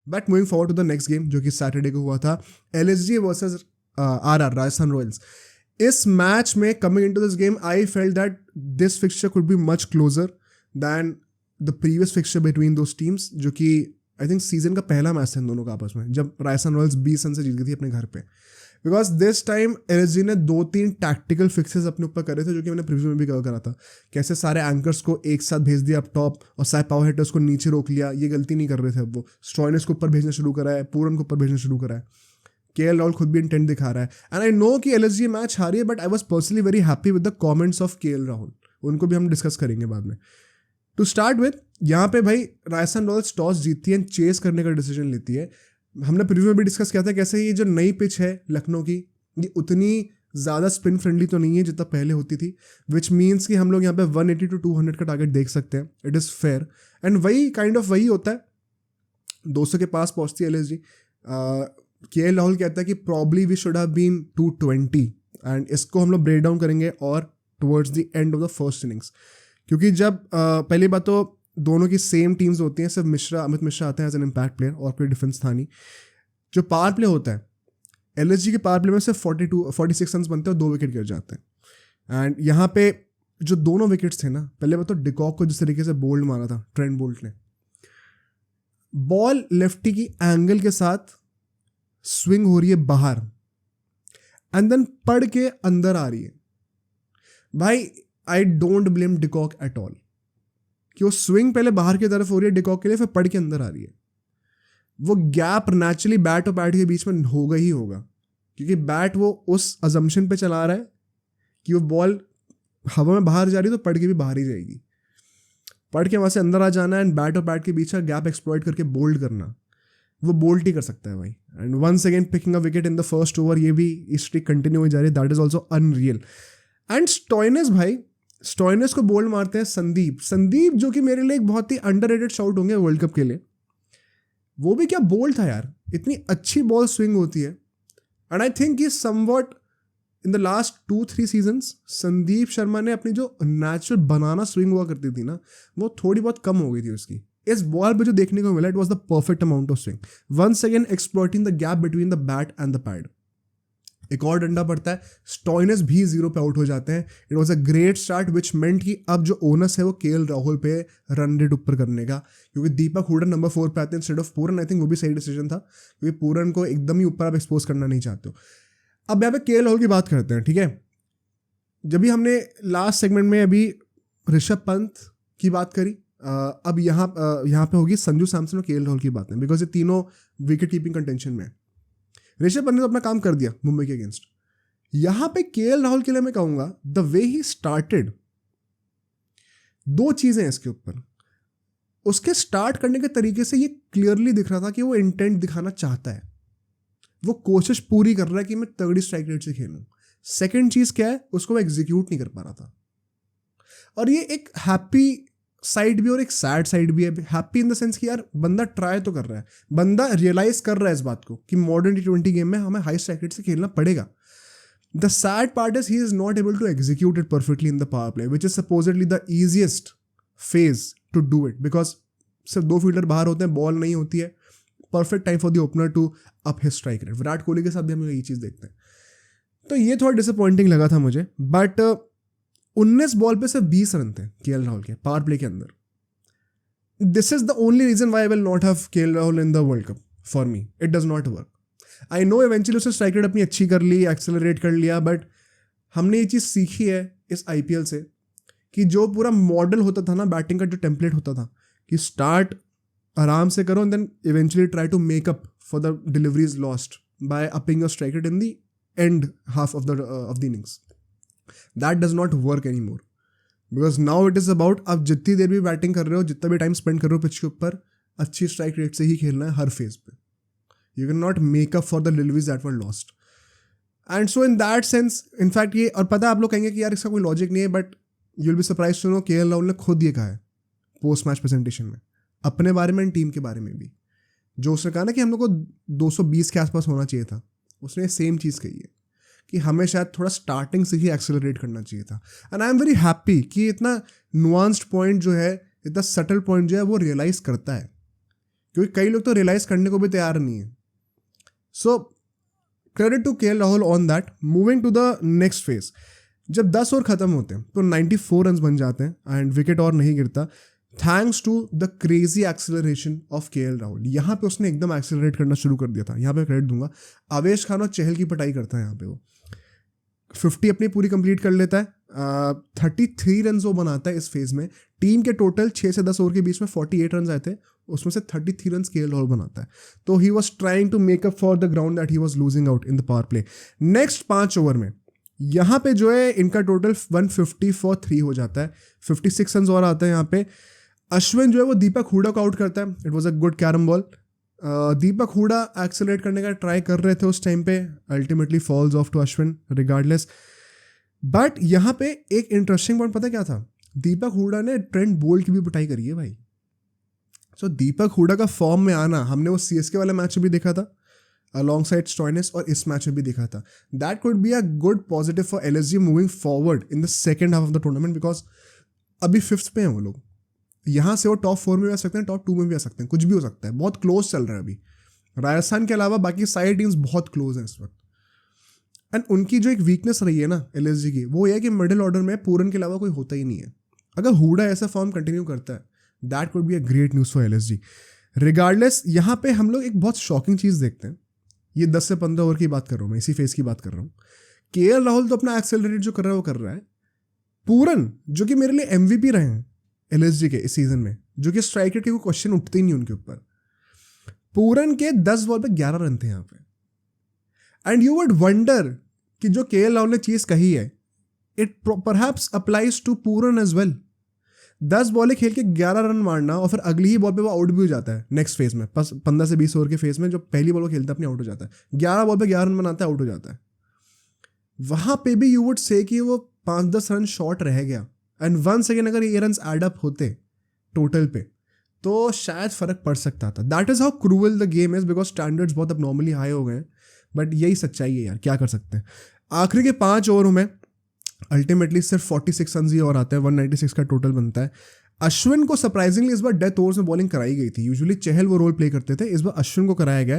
But moving forward to the next game जो कि Saturday को हुआ था, LSG versus RR Rajasthan Royals. इस मैच में coming into this game I felt that this fixture could be much closer than the previous fixture between those teams, जो कि I think season का पहला मैच था इन दोनों का आपस में, जब राजस्थान रॉयल्स 20 रन से जीत गई थी अपने घर पे. बिकॉज दिस टाइम LSG ने 2-3 टैक्टिकल फिक्सेस अपने ऊपर करे थे, जो कि मैंने प्रीव्यू में भी कवर करा था. कैसे सारे एंकर्स को एक साथ भेज दिया अप टॉप और सारे पावर हिटर्स को नीचे रोक लिया. ये गलती नहीं कर रहे थे अब वो. स्टॉइनिस को ऊपर भेजना शुरू करा है, पूरन को ऊपर भेजना शुरू करा है. KL राहुल खुद भी इंटेंट दिखा रहा है. एंड आई नो कि LSG मैच हारी है, but I was personally very happy with the comments of KL Rahul. उनको भी हम डिस्कस करेंगे बाद में. टू स्टार्ट विद, यहाँ पे भाई राजस्थान रॉयल्स टॉस जीतती है एंड चेस करने का डिसीजन लेती है. हमने प्रीव्यू में भी डिस्कस किया था कैसे ये जो नई पिच है लखनऊ की, ये उतनी ज़्यादा स्पिन फ्रेंडली तो नहीं है जितना पहले होती थी, विच मीन्स कि हम लोग यहाँ पे 180 to 200 का टारगेट देख सकते हैं. इट इज़ फेयर एंड वही काइंड ऑफ वही होता है. 200 के पास पहुँचती है LSG. KL राहुल कहता है कि probably we should have been 220 and इसको हम लोग ब्रेक डाउन करेंगे और towards the end of the first innings. क्योंकि जब पहली बात तो दोनों की सेम टीम्स होती हैं, सिर्फ अमित मिश्रा आते हैं एज एन इम्पैक्ट प्लेयर और कोई डिफेंस था नहीं. जो पावर प्ले होता है LSG के पावर प्ले में सिर्फ 46 रन बनते हैं और 2 विकेट गिर जाते हैं. एंड यहाँ पे जो दोनों विकेट्स थे ना, पहले बात तो डिकॉक को जिस तरीके से बोल्ड मारा था ट्रेंट बोल्ट ने, बॉल लेफ्टी की एंगल के साथ स्विंग हो रही है बाहर एंड देन पड़ के अंदर आ रही है. भाई I don't blame de Kock at all कि वो स्विंग पहले बाहर की तरफ हो रही है डिकॉक के लिए, फिर पड़ के अंदर आ रही है. वो गैप नेचुरली बैट और बैट के बीच में होगा ही होगा, क्योंकि बैट वो उस अजम्पशन पे चला रहा है कि वो बॉल हवा में बाहर जा रही है तो पड़ के भी बाहर ही जाएगी. पड़ के वहाँ से अंदर आ जाना एंड बैट और बैट के बीच का गैप एक्सप्लॉइट करके बोल्ड करना, वो बोल्ट ही कर सकता है भाई. And once again picking a wicket in the first over, ये भी स्ट्रीक कंटिन्यू हो जा रही है. That is also unreal. And Stoinis को बोल्ड मारते हैं संदीप जो कि मेरे लिए एक बहुत ही अंडररेटेड शॉट होंगे वर्ल्ड कप के लिए. वो भी क्या बोल्ड था यार, इतनी अच्छी बॉल स्विंग होती है. एंड आई थिंक ये somewhat in the last 2-3 seasons Sandeep Sharma ने अपनी जो नेचुरल बनाना स्विंग हुआ करती थी ना, वो थोड़ी बहुत कम हो गई थी उसकी. इस बॉल पे जो देखने को मिला, it was the perfect amount of swing, once again exploiting the gap between the bat and the pad. एक और डंडा पड़ता है, स्टॉइनिस भी 0 पे आउट हो जाते हैं. It was a great start which meant कि अब जो ओनस है वो KL राहुल पे रन रेट ऊपर करने का, क्योंकि दीपक हुडा नंबर 4 पे आते हैं instead of Pooran. I think वो भी सही डिसीजन था, क्योंकि पूरन को एकदम ही ऊपर आप एक्सपोज करना नहीं चाहते हो. अब यहाँ पे KL राहुल की बात करते हैं, ठीक है. जब भी हमने लास्ट सेगमेंट में अभी ऋषभ पंत की बात करी, अब यहाँ पे होगी संजू सैमसन और KL राहुल की बातें, बिकॉज ये तीनों विकेट कीपिंग कंटेंशन में है. ऋषभ पंत ने तो अपना काम कर दिया मुंबई के अगेंस्ट. यहां पे KL राहुल के लिए मैं कहूंगा द वे ही स्टार्टेड, 2 चीजें हैं इसके ऊपर. उसके स्टार्ट करने के तरीके से ये क्लियरली दिख रहा था कि वो इंटेंट दिखाना चाहता है, वो कोशिश पूरी कर रहा है कि मैं तगड़ी स्ट्राइक रेट से खेलूं. सेकेंड चीज क्या है, उसको वो एग्जीक्यूट नहीं कर पा रहा था. और ये एक हैप्पी साइड भी और एक सैड साइड भी है. हैप्पी इन द सेंस कि यार बंदा ट्राई तो कर रहा है, बंदा रियलाइज कर रहा है इस बात को कि मॉडर्न T20 गेम में हमें हाई स्ट्राइक रेट से खेलना पड़ेगा. The sad part is he is not able to execute it perfectly in the power play, which is supposedly the easiest phase to do it, because सिर्फ 2 fielder बाहर होते हैं, ball नहीं होती है. Perfect time for the opener to up his strike rate. Virat Kohli के साथ भी हम लोग ये चीज़ देखते हैं. तो ये थोड़ा डिसअपॉइंटिंग लगा था मुझे. बट 19 बॉल पे सिर्फ 20 रन थे KL राहुल के पावर प्ले के अंदर. This is the only reason why I will not have KL Rahul in the World Cup. For me, it does not work. I know eventually उसने strike rate अपनी अच्छी कर ली, accelerate कर लिया, but हमने ये चीज़ सीखी है इस IPL से कि जो पूरा मॉडल होता था ना, बैटिंग का जो टेम्पलेट होता था कि स्टार्ट आराम से करो and then eventually try to make up for the deliveries lost by upping your strike rate in the end half of the innings. That does not work any more, because now it is about आप जितनी देर भी batting कर रहे हो, जितना भी time spend कर रहे हो पिच के ऊपर, अच्छी स्ट्राइक रेट से ही खेलना है हर फेज पे. You can not make up for the deliveries that were lost. And so in that sense, in fact ये, और पता है आप लोग कहेंगे कि यार इसका कोई लॉजिक नहीं है, but you will be surprise to know KL Rahul ने खुद ये कहा है पोस्ट मैच प्रेजेंटेशन में, अपने बारे में एंड टीम के बारे में भी. जो उसने कहा ना कि हम लोग को 220 के आसपास होना चाहिए था, उसने सेम चीज़ कही है कि हमें शायद थोड़ा स्टार्टिंग से ही एक्सेलरेट करना चाहिए था. And I am very happy कि इतना नुआंस्ड पॉइंट जो है, इतना सटल पॉइंट जो है वो रियलाइज़ करता है, क्योंकि कई लोग तो रियलाइज करने को भी तैयार नहीं है. So credit to KL Rahul on that. Moving to the next phase, जब 10 ओवर खत्म होते हैं तो 94 रन बन जाते हैं एंड विकेट और नहीं गिरता, thanks to the crazy acceleration of KL Rahul. यहाँ पे उसने एकदम एक्सेलरेट करना शुरू कर दिया था. यहाँ पे क्रेडिट दूंगा, आवेश खान और चहल की पिटाई करता है यहाँ पे. वो 50 अपनी पूरी कंप्लीट कर लेता है. 33 रन वो बनाता है इस फेज में. टीम के टोटल 6 से 10 ओवर के बीच में 48 रन आए थे, उसमें से 33 रन केएल राहुल बनाता है. तो he was trying to make up for the ground that he was losing out in the power play. Next 5 over में यहाँ पे जो है इनका टोटल 150 फॉर 3 हो जाता है. 56 रन और आता है यहाँ पे. अश्विन जो है वो दीपक हुडा को आउट करता है. It was a good carrom ball. Deepak Hooda accelerate करने का ट्राई कर रहे थे उस टाइम पे, ultimately falls off to Ashwin regardless. But यहाँ पे एक इंटरेस्टिंग पॉइंट पता क्या था, दीपक हुडा ने ट्रेंट बोल्ट की भी पिटाई करी है भाई. सो दीपक हुडा का फॉर्म में आना हमने वो सीएसके वाले मैच में भी देखा था अलॉन्ग साइड स्टॉइनिस, और इस मैच में भी देखा था. That could be a good positive for LSG moving forward in the second half of the tournament, because अभी 5th पे हैं वो लोग. यहाँ से वो टॉप 4 में भी आ सकते हैं, टॉप 2 में भी आ सकते हैं, कुछ भी हो सकता है. बहुत क्लोज चल रहा है अभी. राजस्थान के अलावा बाकी सारी टीम्स बहुत क्लोज हैं इस वक्त. एंड उनकी जो एक वीकनेस रही है ना एलएसजी की, वो ये है कि मिडिल ऑर्डर में पूरन के अलावा कोई होता ही नहीं है. अगर हुडा ऐसा फॉर्म कंटिन्यू करता है, that could be a great news for LSG. Regardless यहाँ पे हम लोग एक बहुत शॉकिंग चीज़ देखते हैं. ये 10 से 15 ओवर की बात कर रहा हूँ मैं, इसी फेज की बात कर रहा हूँ. केएल राहुल तो अपना एक्सेलरेट जो कर रहा है वो कर रहा है. पूरन जो कि मेरे लिए एमवीपी रहे हैं एलएसजी के इस सीजन में, जो कि स्ट्राइक रेट के कोई क्वेश्चन उठते ही नहीं उनके ऊपर. पूरन के 10 बॉल पे 11 रन थे यहाँ पे. एंड यू वुड वंडर कि जो केएल राहुल ने चीज कही है, it perhaps applies to Pooran as well. 10 बॉलें खेल के 11 रन मारना और फिर अगली ही बॉल पे वो आउट भी हो जाता है नेक्स्ट फेज में. 15 से 20 ओवर के फेज में जो पहली बॉल वो खेलता है अपनी आउट हो जाता है. 11 बॉल पे 11 रन बनाता है, आउट हो जाता है. वहां पे भी यू वुड से कि वो 5-10 रन शॉर्ट रह गया. एंड वंस अगेन अगर ये रन एड अप होते टोटल पे तो शायद फर्क पड़ सकता था. That is how cruel the game is, because standards बहुत अब नॉर्मली हाई हो गए हैं. बट यही सच्चाई है यार, क्या कर सकते हैं. आखिरी के 5 ओवरों में अल्टीमेटली सिर्फ 46 रन ही और आते हैं. 196 का टोटल बनता है. अश्विन को सरप्राइजिंगली इस बार डेथ ओवर्स में बॉलिंग कराई गई थी. यूजुअली चहल वो रोल प्ले करते थे, इस बार अश्विन को कराया गया.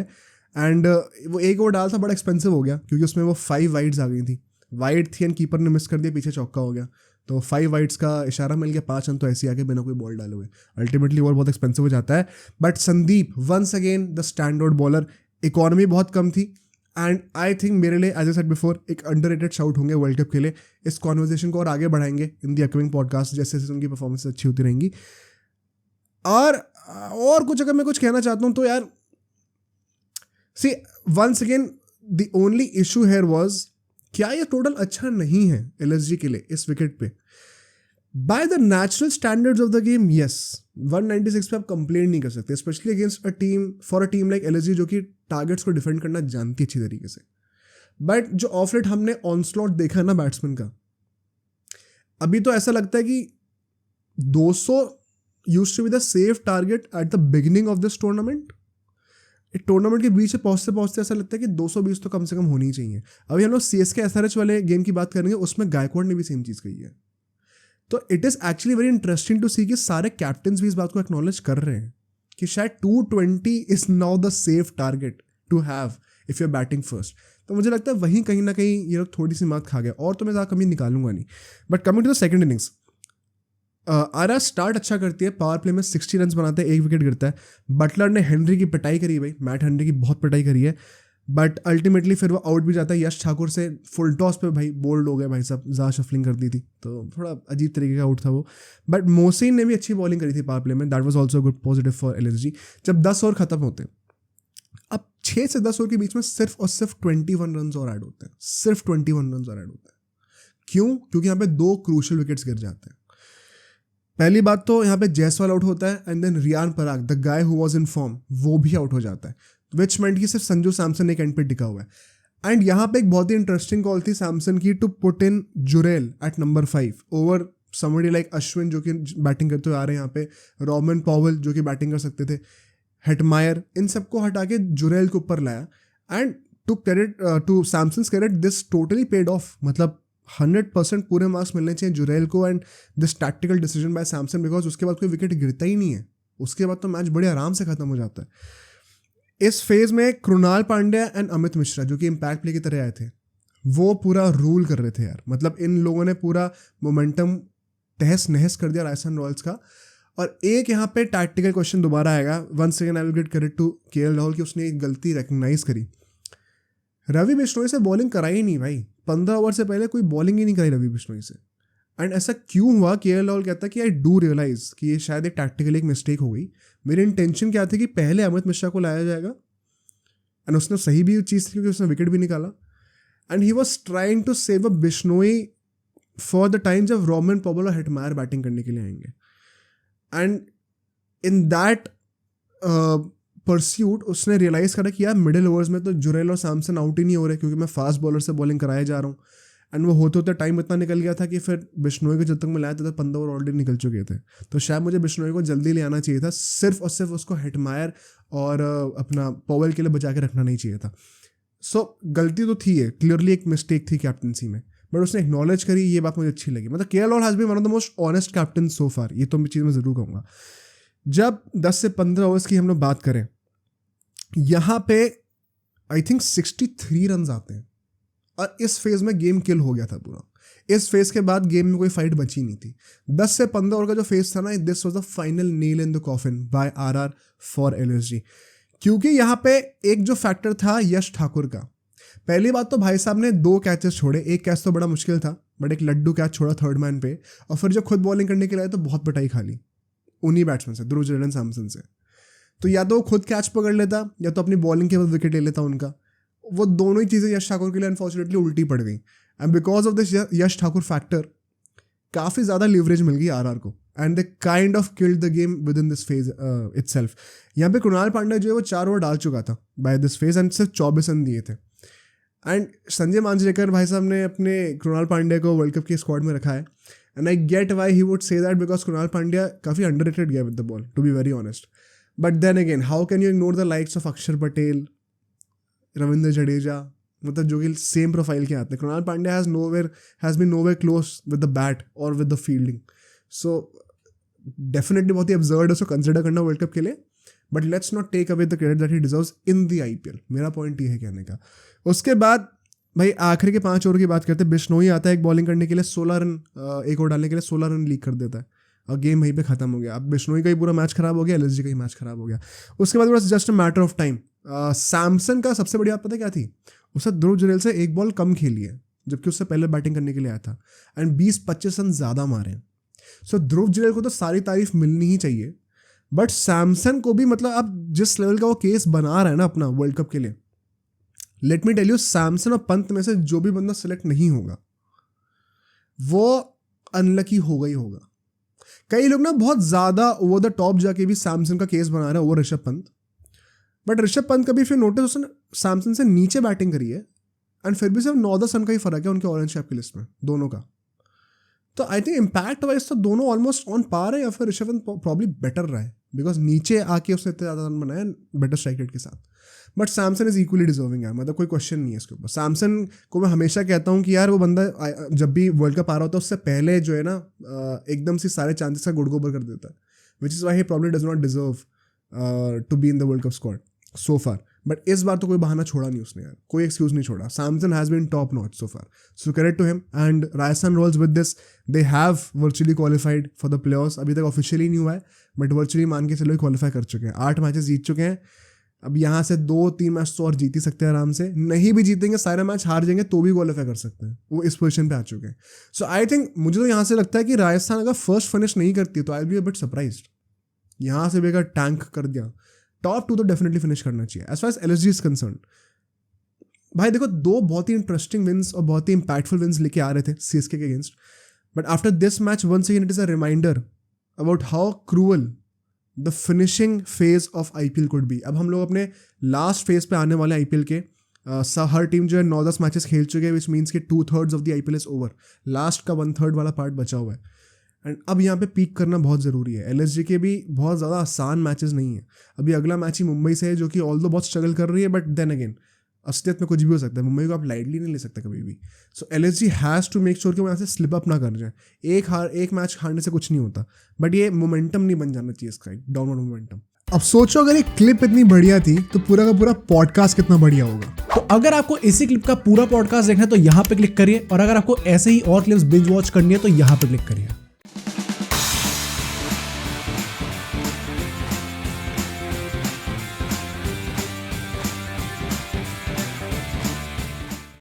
एंड वो एक ओवर डाल था, बड़ा एक्सपेंसिव हो गया क्योंकि उसमें वो 5 वाइड्स आ गई थी. वाइड थी एंड कीपर ने मिस कर दिया, पीछे चौका हो गया. तो 5 वाइड्स का इशारा मिल गया, 5 रन तो ऐसे आके बिना कोई बॉल डाले हुए. अल्टीमेटली ओवर बहुत एक्सपेंसिव हो जाता है. But Sandeep once again the standard bowler. Economy बहुत कम थी एंड आई थिंक मेरे लिए एज ए सेड बिफोर एक अंडररेटेड शाउट होंगे वर्ल्ड कप के लिए. इस कॉन्वर्जेशन को और आगे बढ़ाएंगे इन दी अपकमिंग पॉडकास्ट, जैसे जैसे उनकी परफॉर्मेंस अच्छी होती रहेंगी. और कुछ अगर मैं कुछ कहना चाहता हूँ तो यार, see once again the only issue here was, क्या ये टोटल अच्छा नहीं है एलएसजी के लिए इस विकेट पे. By the natural standards of the game, yes 196 पे आप कंप्लेंट नहीं कर सकते, specially against a team, for a team like LSG जो कि टारगेट्स को डिफेंड करना जानती है अच्छी तरीके से. बट जो ऑफ लेट हमने ऑनस्लॉट देखा ना बैट्समैन का, अभी तो ऐसा लगता है कि 200 used to be the safe target at the beginning of this tournament. Tournament के बीच से पहुंचते पहुंचते ऐसा लगता है कि 220 तो कम से कम होनी ही चाहिए. अभी हम लोग सीएसके एसआरएच वाले गेम की बात करेंगे, उसमें गायकवाड़ ने भी सेम चीज़ कही है. तो it is actually very interesting to see कि सारे कैप्टन्स भी इस बात को एक्नॉलेज कर रहे हैं कि शायद 220 is now the safe target to have if you are batting first. तो मुझे लगता है वहीं कहीं ना कहीं ये लोग थोड़ी सी मात खा गया, और तो मैं ज़्यादा कमी निकालूंगा नहीं. But coming to the second innings, RR start अच्छा करती है. पावर प्ले में 60 रन बनाते हैं, 1 विकेट गिरता है. बटलर ने हेनरी की पिटाई करी भाई, मैट हेनरी की बहुत पिटाई करी है. बट अल्टीमेटली फिर वो आउट भी जाता है. यश ठाकुर से फुल टॉस पे भाई बोल्ड हो गए भाई साहब, ज़्यादा शफलिंग कर दी थी तो थोड़ा अजीब तरीके का आउट था वो. बट मोहसिन ने भी अच्छी बॉलिंग करी थी पावर प्ले में, that was also good positive for LSG. जब 10 ओवर खत्म होते हैं, अब 6 से 10 ओवर के बीच में सिर्फ और सिर्फ 21 रन और ऐड होते हैं. सिर्फ 21 रन और ऐड होते हैं. क्यों? क्योंकि यहाँ पे 2 क्रूशल विकेट्स गिर जाते हैं. पहली बात तो यहाँ पे जयसवाल आउट होता है and then Riyan Parag, the guy who was in form, वो भी आउट हो जाता है. विच मेंट की सिर्फ संजू सैमसन एक एंड पे टिका हुआ है. एंड यहाँ पे एक बहुत ही इंटरेस्टिंग कॉल थी सैमसन की to put in Jurel at number 5 over somebody like Ashwin जो कि बैटिंग करते हुए आ रहे हैं यहाँ पे, रॉबर्ट पॉवेल जो कि बैटिंग कर सकते थे, हेटमायर, इन सबको हटा के जुरेल के ऊपर लाया. And to Samson's credit, this totally paid off. मतलब 100% पूरे मार्क्स मिलने चाहिए जुरेल को and this tactical decision by Samson, because उसके बाद कोई विकेट गिरता ही नहीं है. उसके बाद तो मैच बड़े आराम से खत्म हो जाता है। इस फेज में कृणाल पांड्या एंड अमित मिश्रा जो कि इम्पैक्ट प्ले की तरह आए थे, वो पूरा रूल कर रहे थे यार। मतलब इन लोगों ने पूरा मोमेंटम तहस नहस कर दिया राजस्थान रॉयल्स का। और एक यहाँ पे टैक्टिकल क्वेश्चन दोबारा आएगा, once again I will give credit to KL Rahul कि उसने एक गलती रिकग्नाइज करी। रवि बिश्नोई से बॉलिंग कराई नहीं भाई, 15 ओवर से पहले कोई बॉलिंग ही नहीं कराई रवि बिश्नोई से। एंड ऐसा क्यों हुआ, केएल राहुल कहता है कि आई डू रियलाइज कि ये शायद एक टैक्टिकली एक मिस्टेक हो गई। मेरी इंटेंशन क्या थी कि पहले अमित मिश्रा को लाया जाएगा, एंड उसने सही भी चीज़ थी क्योंकि उसने विकेट भी निकाला। And he was trying to save a Bishnoi for the time जब रोमन पॉबल और हेटमायर बैटिंग करने के लिए आएंगे। एंड इन दैट परस्यूट उसने रियलाइज करा कि यार मिडिल ओवर्स में तो जुरेल और सैमसन आउट ही नहीं हो रहे क्योंकि मैं फास्ट बॉलर से बॉलिंग कराए जा रहा हूँ। एंड वो होते होते टाइम इतना निकल गया था कि फिर बिश्नोई को जब तक मैं लाया था 15 ओवर ऑलरेडी निकल चुके थे। तो शायद मुझे बिश्नोई को जल्दी ले आना चाहिए था, सिर्फ और सिर्फ उसको हेटमायर और अपना पॉवेल के लिए बचा के रखना नहीं चाहिए था। सो गलती तो थी है, क्लियरली एक मिस्टेक थी कैप्टनसी में, बट उसने एक्नॉलेज करी, ये बात मुझे अच्छी लगी। मतलब KL Rahul has been one of the most honest captain so far, ये तो मैं चीज़ में ज़रूर कहूँगा। जब 10 से 15 ओवर्स की हम लोग बात करें, यहाँ पे आई थिंक 63 रन आते हैं और इस फेज में गेम किल हो गया था पूरा। इस फेज के बाद गेम में कोई फाइट बची नहीं थी। 10 से 15 ओवर का जो फेज था ना, this was the final nail in the coffin by RR for LSG. क्योंकि यहाँ पे एक जो फैक्टर था यश ठाकुर का। पहली बात तो भाई साहब ने 2 कैचेस छोड़े, एक कैच तो बड़ा मुश्किल था बट एक लड्डू कैच छोड़ा थर्ड मैन पे, और फिर जब खुद बॉलिंग करने के लिए आए तो बहुत पिटाई खा ली उन्हीं बैट्समैन से, ध्रुव जुरेल एंड सैमसन से। तो या तो वो खुद कैच पकड़ लेता या तो अपनी बॉलिंग के बाद विकेट ले लेता उनका। वो दोनों ही चीज़ें यश ठाकुर के लिए अनफॉर्चुनेटली उल्टी पड़ गई। And because of this Yash Thakur factor काफ़ी ज़्यादा लीवरेज मिल गई आरआर को, and they kind of killed the game with in this phase itself. यहाँ पे कृणाल पांड्या जो है वो 4 ओवर डाल चुका था बाय दिस फेज एंड सिर्फ 24 रन दिए थे। एंड संजय मांजरेकर भाई साहब ने अपने कृणाल पांड्या को वर्ल्ड कप की स्क्वाड में रखा है। And I get why he would say that, because Krunal Pandya काफ़ी अंडररेटेड गया with the ball, to be very honest. But then again how can you ignore the likes of Axar Patel, Ravindra Jadeja, मतलब जो कि सेम प्रोफाइल के आते हैं। Krunal Pandya has been nowhere close with the bat और with the fielding. So definitely बहुत ही absurd है उसको कंसिडर करना वर्ल्ड कप के लिए, but let's not take away the credit that he deserves in the IPL. मेरा पॉइंट ये है कहने का। उसके बाद भाई आखिरी के 5 ओवर की बात करते हैं। बिश्नोई आता है एक बॉलिंग करने के लिए, 16 रन, एक ओवर डालने के लिए 16 रन लीक कर देता है और गेम वहीं पे खत्म हो गया। अब बिश्नोई का ही पूरा मैच खराब हो गया, एलएसजी का ही मैच खराब हो गया। उसके बाद बस just a matter of time. Samson का सबसे बड़ी बात पता क्या थी, उसने ध्रुव जुरेल से एक बॉल कम खेली है जबकि उससे पहले बैटिंग करने के लिए आया था, एंड 20-25 रन ज़्यादा मारे हैं। सो ध्रुव जुरेल को तो सारी तारीफ मिलनी ही चाहिए, बट सैमसन को भी, मतलब अब जिस लेवल का वो केस बना रहा है ना अपना वर्ल्ड कप के लिए, let me tell you, Samson और पंत में से जो भी बंदा सेलेक्ट नहीं होगा वो अनलकी होगा ही होगा। कई लोग ना बहुत ज़्यादा ओवर द टॉप जाके भी सैमसन का केस बना रहे हैं ओवर ऋषभ पंत, बट ऋषभ पंत का भी फिर नोटिस उसने सैमसन से नीचे बैटिंग करी है, एंड फिर भी सिर्फ 9-10 रन का ही फर्क है उनके ऑरेंज कैप की लिस्ट में दोनों का। तो आई थिंक इम्पैक्ट वाइज तो दोनों ऑलमोस्ट ऑन पार है, या फिर ऋषभ पंत प्रॉब्ली बेटर रहा है बिकॉज नीचे आके उसने इतने ज़्यादा रन बनाए बेटर स्ट्राइक रेट के साथ। But Samson is equally deserving यार, मतलब कोई क्वेश्चन नहीं है इसके ऊपर। सैमसन को मैं हमेशा कहता हूँ कि यार वो बंदा जब भी वर्ल्ड कप आ रहा होता है उससे पहले जो है ना एकदम से सारे चांसेस का गुड़ गोबर कर देता है, which is why he probably does not deserve to be in the world cup squad so far. But इस बार तो कोई बहाना छोड़ा नहीं उसने यार, कोई एक्सक्यूज नहीं छोड़ा। Samson has been top notch so far, so credit to him. And Rajasthan Royals with this they have virtually qualified for the playoffs. अभी तक ऑफिशियली नहीं हुआ है बट वर्चुअली मान के चलो क्वालिफाई कर चुके हैं। 8 मैचेस जीत चुके हैं। अब यहाँ से 2-3 मैच तो और जीत ही सकते हैं आराम से, नहीं भी जीतेंगे सारे मैच हार जाएंगे तो भी क्वालिफाई कर सकते हैं, वो इस पोजीशन पे आ चुके हैं। सो आई थिंक मुझे तो यहाँ से लगता है कि राजस्थान अगर फर्स्ट फिनिश नहीं करती तो I will be a bit surprised. यहाँ से भी अगर टैंक कर दिया टॉप 2 तो डेफिनेटली फिनिश करना चाहिए as far as LSG is concern. भाई देखो 2 बहुत ही इंटरेस्टिंग विंस और बहुत ही इंपैक्टफुल विंस लेके आ रहे थे सीएसके के against, but after this match once again it is a reminder about how cruel the finishing phase of IPL could be. अब हम लोग अपने लास्ट फेज पे आने वाले आईपीएल के हर टीम जो है 9-10 मैचेस खेल चुके हैं, विच मीन्स कि 2/3 of the IPL is over, last का 1/3 वाला पार्ट बचा हुआ है। एंड अब यहाँ पे पीक करना बहुत ज़रूरी है। एलएसजी के भी बहुत ज़्यादा आसान मैचेस नहीं है। अभी अगला मैच ही मुंबई से है जो कि ऑल्दो बहुत स्ट्रगल कर रही है, बट देन अगेन असलियत में कुछ भी हो सकता है, मुंबई को आप लाइटली नहीं ले सकते कभी भी। So LSG has to make sure कि वो यहाँ से स्लिप अप ना कर जाए। एक मैच हारने से कुछ नहीं होता, बट ये मोमेंटम नहीं बन जाना चाहिए इसका, डाउनवर्ड मोमेंटम। अब सोचो अगर ये क्लिप इतनी बढ़िया थी तो पूरा का पूरा पॉडकास्ट कितना बढ़िया होगा। तो अगर आपको इसी क्लिप का पूरा पॉडकास्ट देखना है तो यहाँ पे क्लिक करिए, और अगर आपको ऐसे ही और क्लिप्स बिंज वॉच करनी है तो यहाँ पे क्लिक करिए।